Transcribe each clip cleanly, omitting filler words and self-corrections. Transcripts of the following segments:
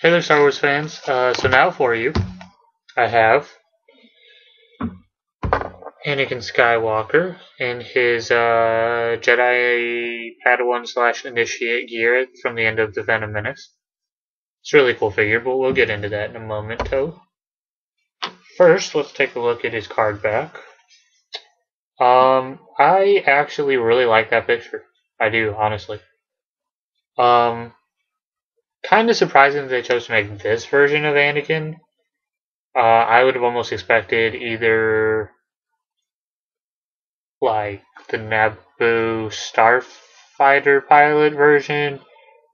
Hey there, Star Wars fans. So now for you, I have Anakin Skywalker in his Jedi Padawan / Initiate gear from the end of the Phantom Menace. It's a really cool figure, but we'll get into that in a momento. First, let's take a look at his card back. I actually really like that picture. I do, honestly. Kind of surprising that they chose to make this version of Anakin. I would have almost expected either like the Naboo Starfighter pilot version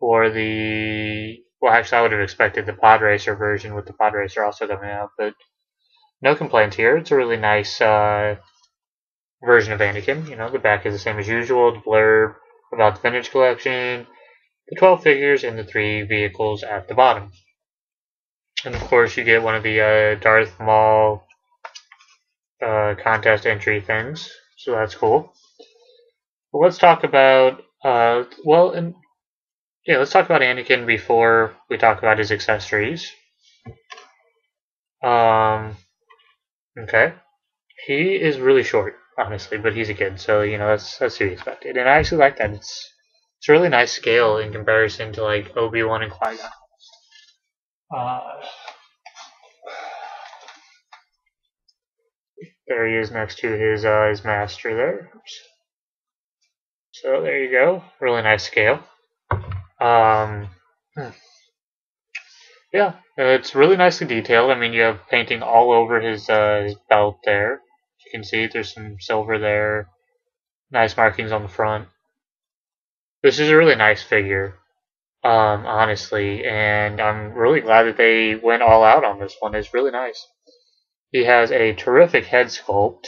or well, actually I would have expected the Pod Racer version with the Pod Racer also coming out, but no complaints here. It's a really nice version of Anakin. You know, the back is the same as usual, the blurb about the vintage collection, the 12 figures, and the 3 vehicles at the bottom. And of course you get one of the Darth Maul contest entry things, so that's cool. But let's talk about let's talk about Anakin before we talk about his accessories. Okay, he is really short, honestly, but he's a kid, so you know that's to be expected. And I actually like that. It's a really nice scale in comparison to like Obi-Wan and Qui-Gon. There he is next to his master there. So there you go. Really nice scale. Yeah, it's really nicely detailed. I mean, you have painting all over his belt there. You can see there's some silver there. Nice markings on the front. This is a really nice figure, honestly, and I'm really glad that they went all out on this one. It's really nice. He has a terrific head sculpt,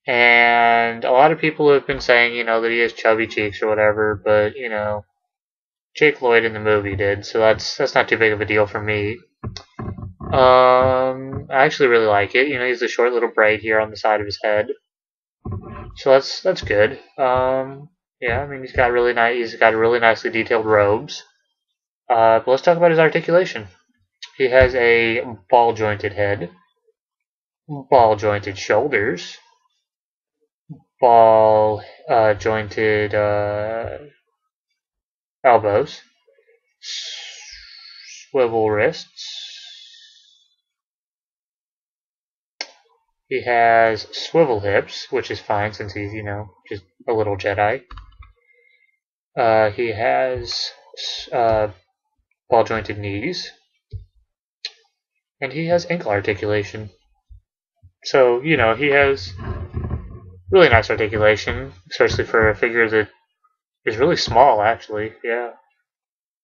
and a lot of people have been saying, you know, that he has chubby cheeks or whatever, but, you know, Jake Lloyd in the movie did, so that's not too big of a deal for me. I actually really like it. You know, he has a short little braid here on the side of his head, so that's good. Yeah, I mean, he's got really nicely detailed robes. But let's talk about his articulation. He has a ball-jointed head, ball-jointed shoulders, ball-jointed elbows, swivel wrists. He has swivel hips, which is fine since he's, you know, just a little Jedi. He has ball-jointed knees, and he has ankle articulation. So, you know, he has really nice articulation, especially for a figure that is really small, actually. Yeah,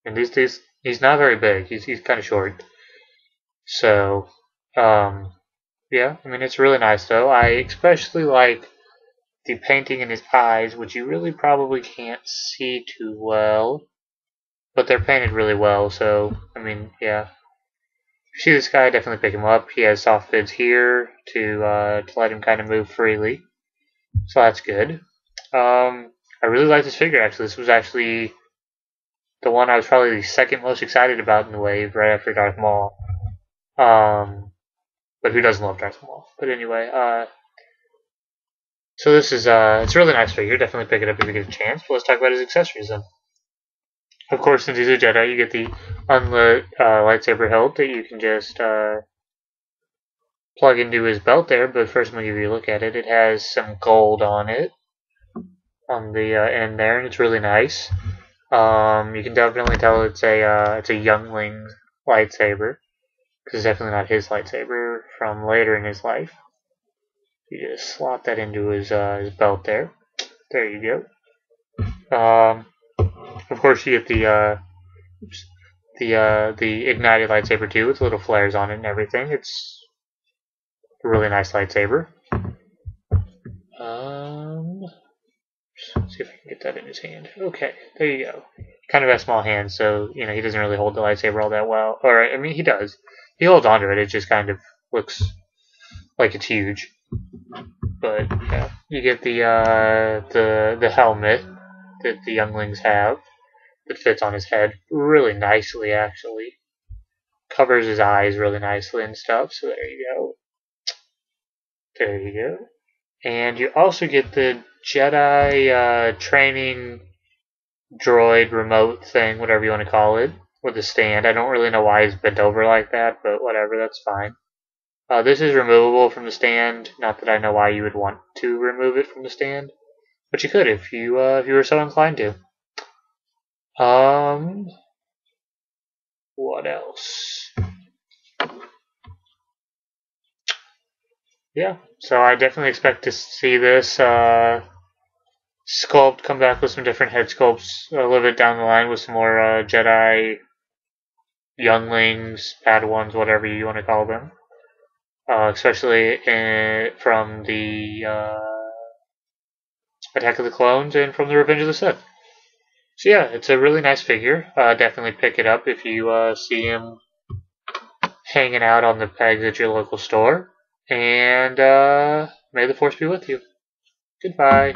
and he's not very big. He's kind of short. So, yeah, I mean, it's really nice though. I especially like the painting in his eyes, which you really probably can't see too well, but they're painted really well. So, I mean, yeah. If you see this guy, definitely pick him up. He has soft bids here to let him kind of move freely, so that's good. I really like this figure, actually. This was actually the one I was probably the second most excited about in the wave, right after Darth Maul. But who doesn't love Darth Maul? But anyway, so this is, it's a really nice figure. Definitely pick it up if you get a chance. But let's talk about his accessories then. Of course, since he's a Jedi, you get the unlit lightsaber hilt that you can just plug into his belt there. But first, I'm going to give you a look at it. It has some gold on it, on the end there, and it's really nice. You can definitely tell it's a youngling lightsaber, because it's definitely not his lightsaber from later in his life. You just slot that into his belt there. There you go. Of course, you get the ignited lightsaber too, with little flares on it and everything. It's a really nice lightsaber. Let's see if I can get that in his hand. Okay, there you go. Kind of has small hands, so you know he doesn't really hold the lightsaber all that well. Or I mean, he does. He holds onto it. It just kind of looks like it's huge. But yeah, you get the helmet that the younglings have that fits on his head really nicely, actually. covers his eyes really nicely and stuff. So there you go. There you go. And you also get the Jedi training droid remote thing, whatever you want to call it, with the stand. I don't really know why he's bent over like that, but whatever, that's fine. This is removable from the stand. Not that I know why you would want to remove it from the stand, but you could if you were so inclined to. What else? Yeah, so I definitely expect to see this sculpt come back with some different head sculpts a little bit down the line with some more Jedi younglings, Padawans, whatever you want to call them. Especially from the Attack of the Clones and from the Revenge of the Sith. So yeah, it's a really nice figure. Definitely pick it up if you see him hanging out on the pegs at your local store. And may the Force be with you. Goodbye.